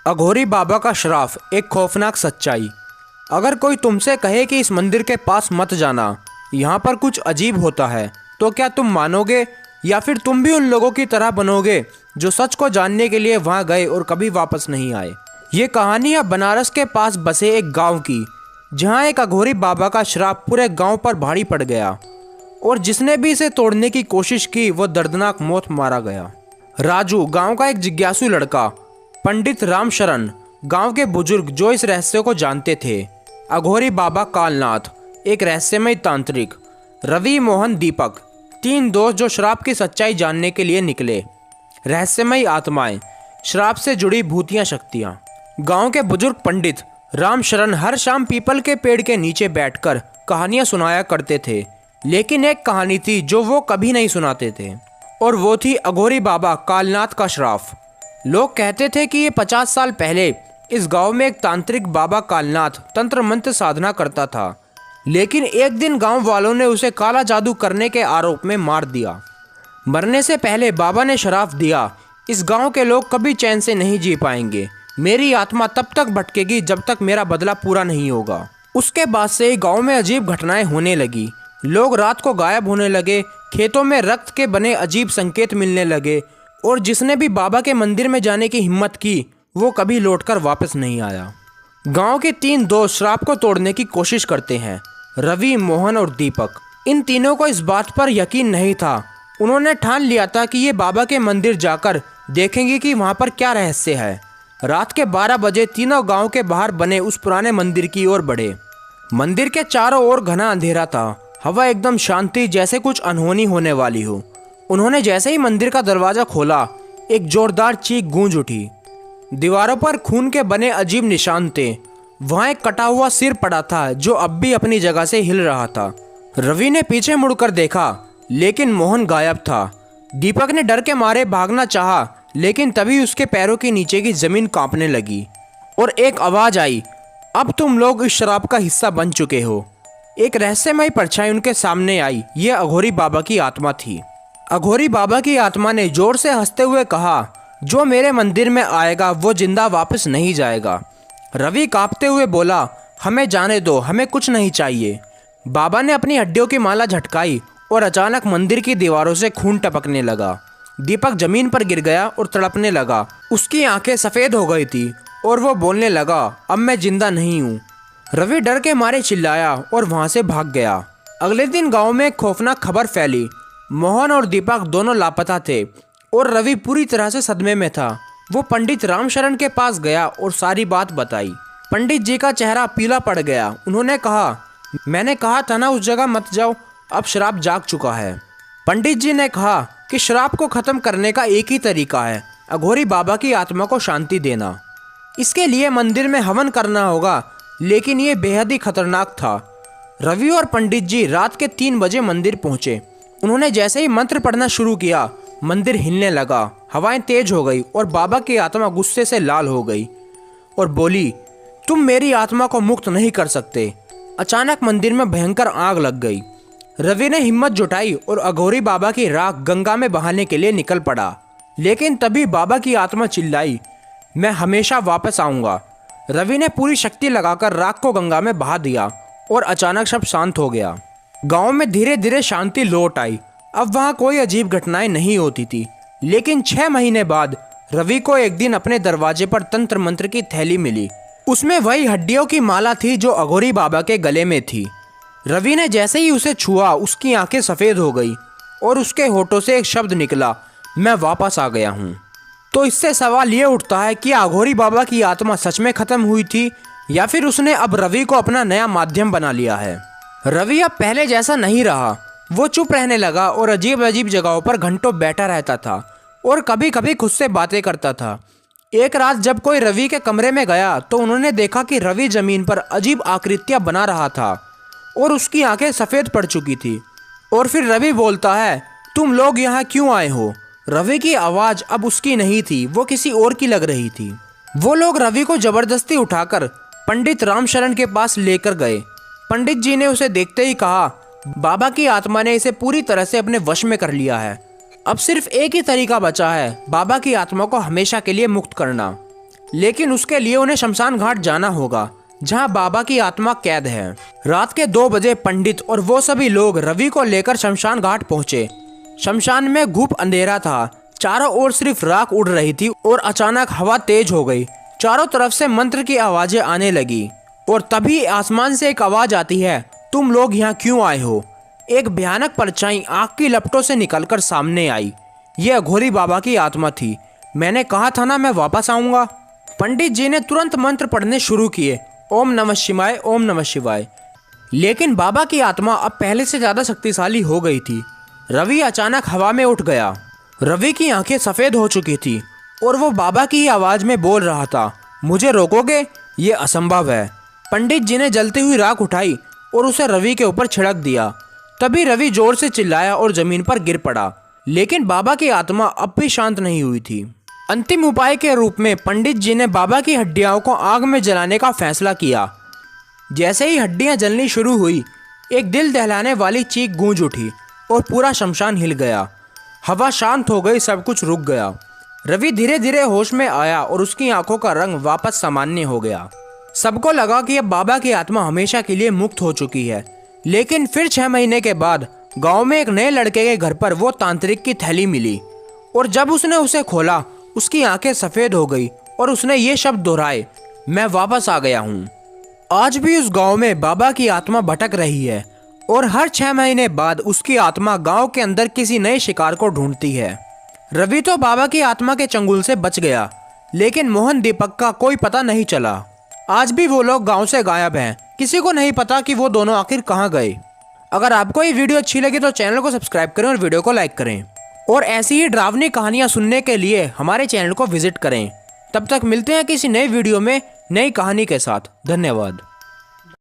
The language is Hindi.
अघोरी बाबा का श्राप, एक खौफनाक सच्चाई। अगर कोई तुमसे कहे कि इस मंदिर के पास मत जाना, यहाँ पर कुछ अजीब होता है, तो क्या तुम मानोगे, या फिर तुम भी उन लोगों की तरह बनोगे जो सच को जानने के लिए वहाँ गए और कभी वापस नहीं आए। ये कहानी है बनारस के पास बसे एक गांव की, जहाँ एक अघोरी बाबा का श्राप पूरे गांव पर भारी पड़ गया और जिसने भी इसे तोड़ने की कोशिश की वो दर्दनाक मौत मारा गया। राजू गांव का एक जिज्ञासु लड़का, पंडित रामशरण गांव के बुजुर्ग जो इस रहस्य को जानते थे, अघोरी बाबा कालनाथ एक रहस्यमय तांत्रिक, रवि, मोहन, दीपक, तीन दोस्त जो श्राप की सच्चाई जानने के लिए निकले। रहस्यमय आत्माएं, श्राप से जुड़ी भूतियां शक्तियां। गांव के बुजुर्ग पंडित रामशरण हर शाम पीपल के पेड़ के नीचे बैठकर कहानियां सुनाया करते थे, लेकिन एक कहानी थी जो वो कभी नहीं सुनाते थे, और वो थी अघोरी बाबा कालनाथ का श्राप। लोग कहते थे कि ये 50 साल पहले इस गांव में एक तांत्रिक बाबा कालनाथ तंत्र मंत्र साधना करता था, लेकिन एक दिन गांव वालों ने उसे काला जादू करने के आरोप में मार दिया। मरने से पहले बाबा ने श्राप दिया, इस गांव के लोग कभी चैन से नहीं जी पाएंगे, मेरी आत्मा तब तक भटकेगी जब तक मेरा बदला पूरा नहीं होगा। उसके बाद से गांव में अजीब घटनाएं होने लगी। लोग रात को गायब होने लगे, खेतों में रक्त के बने अजीब संकेत मिलने लगे, और जिसने भी बाबा के मंदिर में जाने की हिम्मत की वो कभी लौटकर वापस नहीं आया। गांव के तीन दोस्त श्राप को तोड़ने की कोशिश करते हैं, रवि, मोहन और दीपक। इन तीनों को इस बात पर यकीन नहीं था। उन्होंने ठान लिया था कि ये बाबा के मंदिर जाकर देखेंगे कि वहाँ पर क्या रहस्य है। रात के 12 बजे तीनों गांव के बाहर बने उस पुराने मंदिर की ओर बढ़े। मंदिर के चारों ओर घना अंधेरा था, हवा एकदम शांति, जैसे कुछ अनहोनी होने वाली हो। उन्होंने जैसे ही मंदिर का दरवाजा खोला, एक जोरदार चीख गूंज उठी। दीवारों पर खून के बने अजीब निशान थे। वहां एक कटा हुआ सिर पड़ा था जो अब भी अपनी जगह से हिल रहा था। रवि ने पीछे मुड़कर देखा, लेकिन मोहन गायब था। दीपक ने डर के मारे भागना चाहा, लेकिन तभी उसके पैरों के नीचे की जमीन कांपने लगी और एक आवाज आई, अब तुम लोग इस शराब का हिस्सा बन चुके हो। एक रहस्यमय परछाई उनके सामने आई। यह अघोरी बाबा की आत्मा थी। अघोरी बाबा की आत्मा ने जोर से हंसते हुए कहा, जो मेरे मंदिर में आएगा वो जिंदा वापस नहीं जाएगा। रवि कांपते हुए बोला, हमें जाने दो, हमें कुछ नहीं चाहिए। बाबा ने अपनी हड्डियों की माला झटकाई और अचानक मंदिर की दीवारों से खून टपकने लगा। दीपक जमीन पर गिर गया और तड़पने लगा। उसकी आंखें सफ़ेद हो गई थी और वो बोलने लगा, अब मैं जिंदा नहीं हूँ। रवि डर के मारे चिल्लाया और वहाँ से भाग गया। अगले दिन गाँव में एक खौफनाक खबर फैली। मोहन और दीपक दोनों लापता थे और रवि पूरी तरह से सदमे में था। वो पंडित रामशरण के पास गया और सारी बात बताई। पंडित जी का चेहरा पीला पड़ गया। उन्होंने कहा, मैंने कहा था ना उस जगह मत जाओ, अब श्राप जाग चुका है। पंडित जी ने कहा कि श्राप को खत्म करने का एक ही तरीका है, अघोरी बाबा की आत्मा को शांति देना। इसके लिए मंदिर में हवन करना होगा, लेकिन ये बेहद ही खतरनाक था। रवि और पंडित जी रात के 3 बजे मंदिर पहुंचे। उन्होंने जैसे ही मंत्र पढ़ना शुरू किया, मंदिर हिलने लगा, हवाएं तेज हो गई और बाबा की आत्मा गुस्से से लाल हो गई और बोली, तुम मेरी आत्मा को मुक्त नहीं कर सकते। अचानक मंदिर में भयंकर आग लग गई। रवि ने हिम्मत जुटाई और अघोरी बाबा की राख गंगा में बहाने के लिए निकल पड़ा, लेकिन तभी बाबा की आत्मा चिल्लाई, मैं हमेशा वापस आऊंगा। रवि ने पूरी शक्ति लगाकर राख को गंगा में बहा दिया और अचानक सब शांत हो गया। गांव में धीरे धीरे शांति लौट आई। अब वहां कोई अजीब घटनाएं नहीं होती थी। लेकिन 6 महीने बाद रवि को एक दिन अपने दरवाजे पर तंत्र मंत्र की थैली मिली। उसमें वही हड्डियों की माला थी जो अघोरी बाबा के गले में थी। रवि ने जैसे ही उसे छुआ, उसकी आंखें सफ़ेद हो गई और उसके होठों से एक शब्द निकला, मैं वापस आ गया हूँ। तो इससे सवाल ये उठता है कि अघोरी बाबा की आत्मा सच में ख़त्म हुई थी, या फिर उसने अब रवि को अपना नया माध्यम बना लिया है। रवि अब पहले जैसा नहीं रहा। वो चुप रहने लगा और अजीब अजीब जगहों पर घंटों बैठा रहता था और कभी कभी खुद से बातें करता था। एक रात जब कोई रवि के कमरे में गया तो उन्होंने देखा कि रवि जमीन पर अजीब आकृतियां बना रहा था और उसकी आंखें सफ़ेद पड़ चुकी थी। और फिर रवि बोलता है, तुम लोग यहाँ क्यों आए हो? रवि की आवाज़ अब उसकी नहीं थी, वो किसी और की लग रही थी। वो लोग रवि को ज़बरदस्ती उठाकर पंडित रामशरण के पास लेकर गए। पंडित जी ने उसे देखते ही कहा, बाबा की आत्मा ने इसे पूरी तरह से अपने वश में कर लिया है। अब सिर्फ एक ही तरीका बचा है, बाबा की आत्मा को हमेशा के लिए मुक्त करना। लेकिन उसके लिए उन्हें शमशान घाट जाना होगा जहां बाबा की आत्मा कैद है। रात के 2 बजे पंडित और वो सभी लोग रवि को लेकर शमशान घाट पहुंचे। शमशान में घुप अंधेरा था, चारों ओर सिर्फ राख उड़ रही थी और अचानक हवा तेज हो गई। चारों तरफ से मंत्र की आवाजें आने लगी और तभी आसमान से एक आवाज आती है, तुम लोग यहाँ क्यों आए हो? एक भयानक परछाई आग की लपटों से निकलकर सामने आई। यह अघोरी बाबा की आत्मा थी। मैंने कहा था ना मैं वापस आऊंगा। पंडित जी ने तुरंत मंत्र पढ़ने शुरू किए, ओम नमः शिवाय, ओम नमः शिवाय। लेकिन बाबा की आत्मा अब पहले से ज्यादा शक्तिशाली हो गई थी। रवि अचानक हवा में उठ गया। रवि की आंखें सफेद हो चुकी थी और वो बाबा की ही आवाज में बोल रहा था, मुझे रोकोगे? ये असंभव है। पंडित जी ने जलती हुई राख उठाई और उसे रवि के ऊपर छिड़क दिया। तभी रवि जोर से चिल्लाया और जमीन पर गिर पड़ा। लेकिन बाबा की आत्मा अब भी शांत नहीं हुई थी। अंतिम उपाय के रूप में पंडित जी ने बाबा की हड्डियों को आग में जलाने का फैसला किया। जैसे ही हड्डियां जलनी शुरू हुई, एक दिल दहलाने वाली चीख गूंज उठी और पूरा शमशान हिल गया। हवा शांत हो गई, सब कुछ रुक गया। रवि धीरे धीरे होश में आया और उसकी आंखों का रंग वापस सामान्य हो गया। सबको लगा कि अब बाबा की आत्मा हमेशा के लिए मुक्त हो चुकी है। लेकिन फिर 6 महीने के बाद गांव में एक नए लड़के के घर पर वो तांत्रिक की थैली मिली और जब उसने उसे खोला, उसकी आंखें सफेद हो गई और उसने ये शब्द दोहराए, मैं वापस आ गया हूँ। आज भी उस गांव में बाबा की आत्मा भटक रही है और हर 6 महीने बाद उसकी आत्मा गांव के अंदर किसी नए शिकार को ढूंढती है। रवि तो बाबा की आत्मा के चंगुल से बच गया, लेकिन मोहन दीपक का कोई पता नहीं चला। आज भी वो लोग गांव से गायब हैं। किसी को नहीं पता कि वो दोनों आखिर कहाँ गए। अगर आपको ये वीडियो अच्छी लगी तो चैनल को सब्सक्राइब करें और वीडियो को लाइक करें और ऐसी ही डरावनी कहानियाँ सुनने के लिए हमारे चैनल को विजिट करें। तब तक मिलते हैं किसी नए वीडियो में नई कहानी के साथ। धन्यवाद।